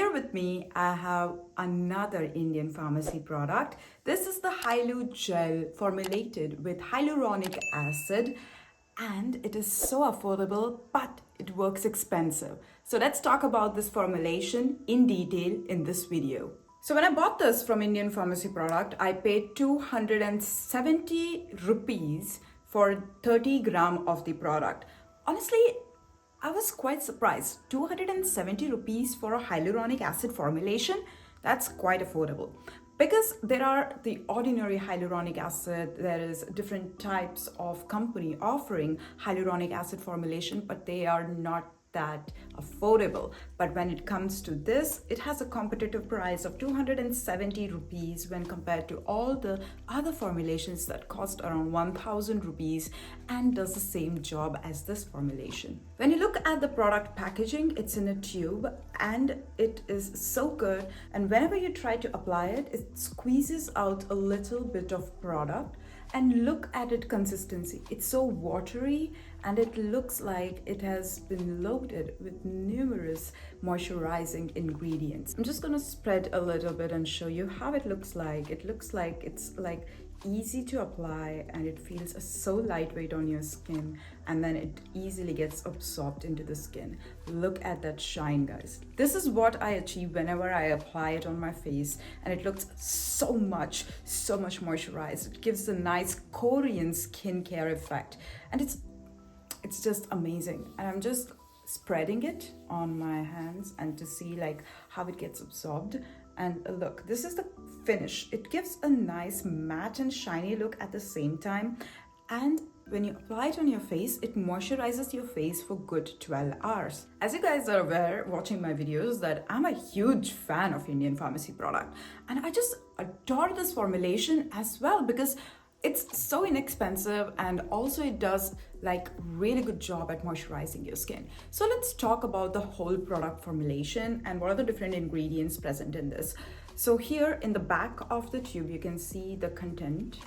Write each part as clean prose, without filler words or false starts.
here with me, I have another Indian pharmacy product. This is the Hyu Gel formulated with hyaluronic acid, and it is so affordable, but it works expensive. So let's talk about this formulation in detail in this video. So when I bought this from Indian pharmacy product, I paid 270 rupees for 30 gram of the product. Honestly, I was quite surprised. 270 rupees for a hyaluronic acid formulation, that's quite affordable. Because there are the ordinary hyaluronic acid, there is different types of company offering hyaluronic acid formulation, but they are not that affordable. But when it comes to this, it has a competitive price of 270 rupees when compared to all the other formulations that cost around 1000 rupees and does the same job as this formulation. When you look at the product packaging, it's in a tube and it is so good, and whenever you try to apply it, it squeezes out a little bit of product. And look at its consistency. It's so watery and it looks like it has been loaded with numerous moisturizing ingredients. I'm just gonna spread a little bit and show you how it looks like. It looks like it's like easy to apply and it feels so lightweight on your skin, and then it easily gets absorbed into the skin. Look at that shine, guys. This is what I achieve whenever I apply it on my face, and it looks so much moisturized. It gives a nice Korean skincare effect, and it's just amazing. And I'm just spreading it on my hands and to see like how it gets absorbed. And look, this is the finish. It gives a nice matte and shiny look at the same time. And when you apply it on your face, it moisturizes your face for good 12 hours. As you guys are aware, watching my videos, that I'm a huge fan of Indian pharmacy product. And I just adore this formulation as well because it's so inexpensive, and also it does like really good job at moisturizing your skin. So let's talk about the whole product formulation and what are the different ingredients present in this. So here in the back of the tube, you can see the content,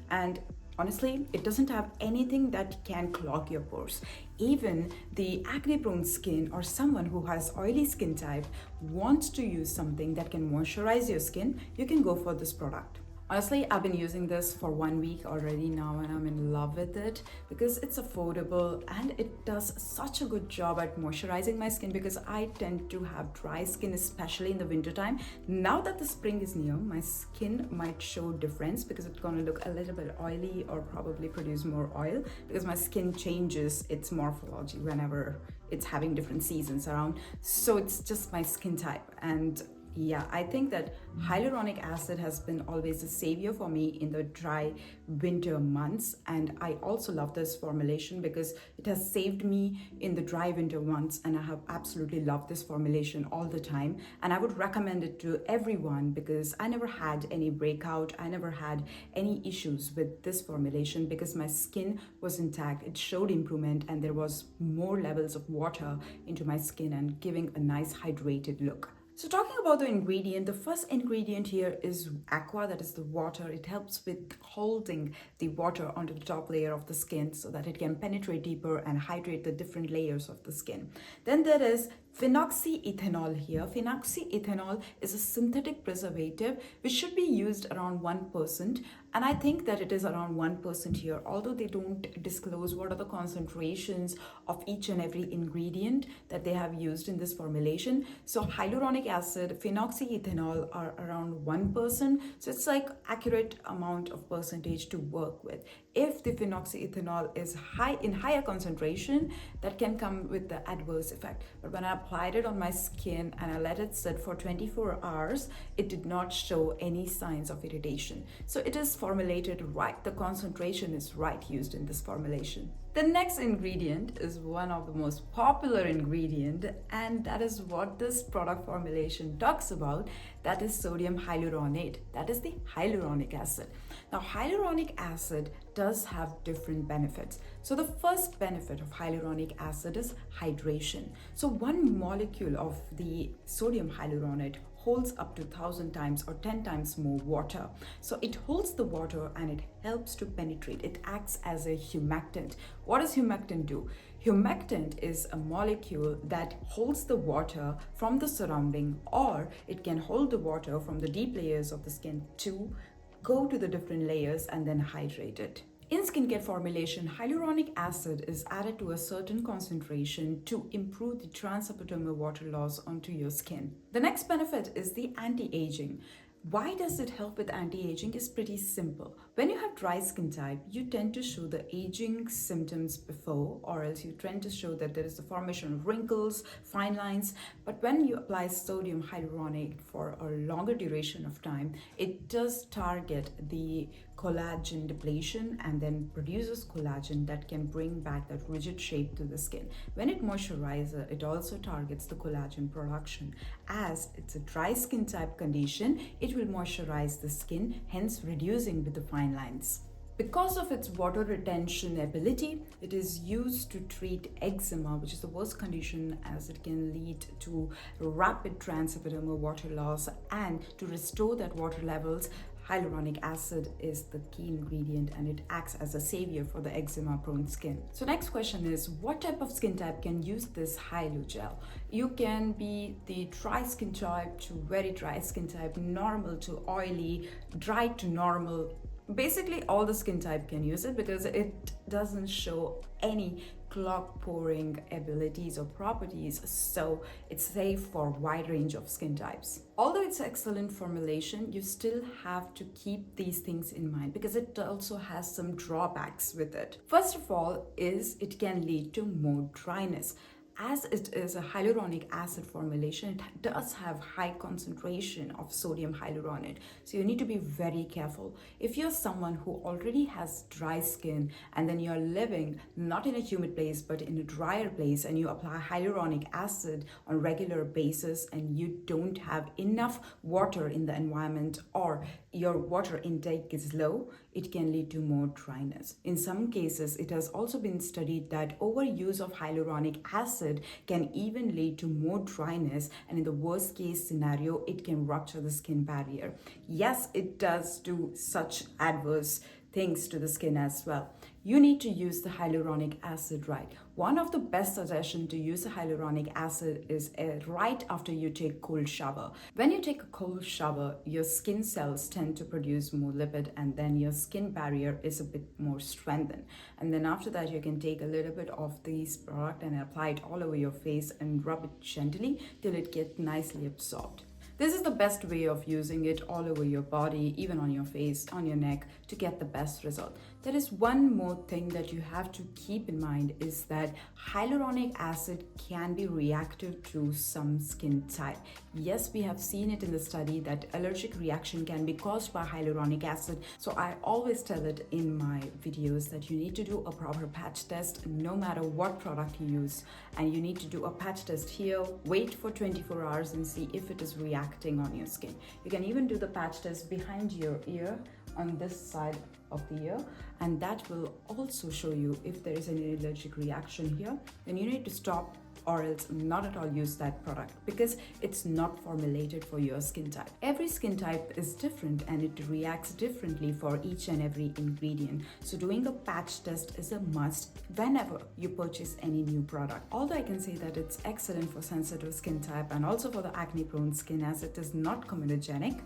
and honestly, it doesn't have anything that can clog your pores. Even the acne prone skin or someone who has oily skin type wants to use something that can moisturize your skin, you can go for this product. Honestly, I've been using this for 1 week already now, and I'm in love with it because it's affordable and it does such a good job at moisturizing my skin, because I tend to have dry skin, especially in the winter time. Now that the spring is near, my skin might show difference because it's gonna look a little bit oily or probably produce more oil because my skin changes its morphology whenever it's having different seasons around. So it's just my skin type. And yeah, I think that hyaluronic acid has been always a savior for me in the dry winter months, and I also love this formulation because it has saved me in the dry winter months, and I have absolutely loved this formulation all the time, and I would recommend it to everyone because I never had any breakout, I never had any issues with this formulation because my skin was intact. It showed improvement and there was more levels of water into my skin and giving a nice hydrated look. So talking about the ingredient, the first ingredient here is aqua, that is the water. It helps with holding the water onto the top layer of the skin so that it can penetrate deeper and hydrate the different layers of the skin. Then there is phenoxyethanol here. Phenoxyethanol is a synthetic preservative which should be used around 1%, and I think that it is around 1% here, although they don't disclose what are the concentrations of each and every ingredient that they have used in this formulation. So hyaluronic acid, phenoxyethanol are around 1%, so it's like accurate amount of percentage to work with. If the phenoxyethanol is higher concentration, that can come with the adverse effect. But when I applied it on my skin and I let it sit for 24 hours, it did not show any signs of irritation. So it is formulated right. The concentration is right used in this formulation. The next ingredient is one of the most popular ingredient, and that is what this product formulation talks about. That is sodium hyaluronate. That is the hyaluronic acid. Now, hyaluronic acid does have different benefits. So the first benefit of hyaluronic acid is hydration. So one molecule of the sodium hyaluronate holds up to 1,000 times or 10 times more water. So it holds the water and it helps to penetrate. It acts as a humectant. What does humectant do? Humectant is a molecule that holds the water from the surrounding, or it can hold the water from the deep layers of the skin to go to the different layers and then hydrate it. In skincare formulation, hyaluronic acid is added to a certain concentration to improve the transepidermal water loss onto your skin. The next benefit is the anti-aging. Why does it help with anti-aging is pretty simple. When you have dry skin type, you tend to show the aging symptoms before, or else you tend to show that there is the formation of wrinkles, fine lines. But when you apply sodium hyaluronic for a longer duration of time, it does target the collagen depletion and then produces collagen that can bring back that rigid shape to the skin. When it moisturizes, it also targets the collagen production. As it's a dry skin type condition, it will moisturize the skin, hence reducing with the fine lines. Because of its water retention ability, it is used to treat eczema, which is the worst condition as it can lead to rapid transepidermal water loss, and to restore that water levels. Hyaluronic acid is the key ingredient and it acts as a savior for the eczema prone skin. So next question is, what type of skin type can use this Hyu Gel? You can be the dry skin type to very dry skin type, normal to oily, dry to normal. Basically all the skin type can use it because it doesn't show any clog pouring abilities or properties, so it's safe for a wide range of skin types. Although it's excellent formulation, you still have to keep these things in mind because it also has some drawbacks with it. First of all is it can lead to more dryness. As it is a hyaluronic acid formulation, it does have high concentration of sodium hyaluronic. So you need to be very careful. If you're someone who already has dry skin and then you're living not in a humid place but in a drier place, and you apply hyaluronic acid on a regular basis and you don't have enough water in the environment, or your water intake is low, it can lead to more dryness. In some cases, it has also been studied that overuse of hyaluronic acid can even lead to more dryness, and in the worst case scenario, it can rupture the skin barrier. Yes, it does do such adverse things to the skin as well. You need to use the hyaluronic acid right. One of the best suggestions to use the hyaluronic acid is right after you take cold shower. When you take a cold shower, your skin cells tend to produce more lipid and then your skin barrier is a bit more strengthened. And then after that, you can take a little bit of this product and apply it all over your face and rub it gently till it gets nicely absorbed. This is the best way of using it all over your body, even on your face, on your neck, to get the best result. There is one more thing that you have to keep in mind is that hyaluronic acid can be reactive to some skin type. Yes, we have seen it in the study that allergic reaction can be caused by hyaluronic acid. So I always tell it in my videos that you need to do a proper patch test no matter what product you use. And you need to do a patch test here, wait for 24 hours and see if it is reacting on your skin. You can even do the patch test behind your ear on this side of the ear, and that will also show you if there is any allergic reaction here. Then you need to stop or else not at all use that product because it's not formulated for your skin type. Every skin type is different and it reacts differently for each and every ingredient. So doing a patch test is a must whenever you purchase any new product. Although I can say that it's excellent for sensitive skin type and also for the acne prone skin as it is not comedogenic,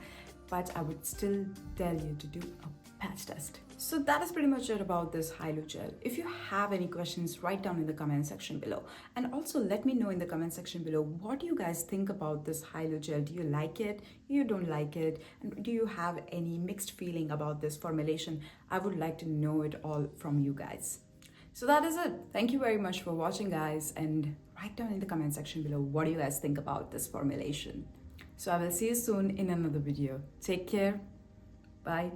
but I would still tell you to do a patch test. So that is pretty much it about this Hyu Gel. If you have any questions, write down in the comment section below. And also let me know in the comment section below, what do you guys think about this Hyu Gel? Do you like it? You don't like it? And do you have any mixed feeling about this formulation? I would like to know it all from you guys. So that is it. Thank you very much for watching, guys, and write down in the comment section below, what do you guys think about this formulation? So I will see you soon in another video. Take care. Bye.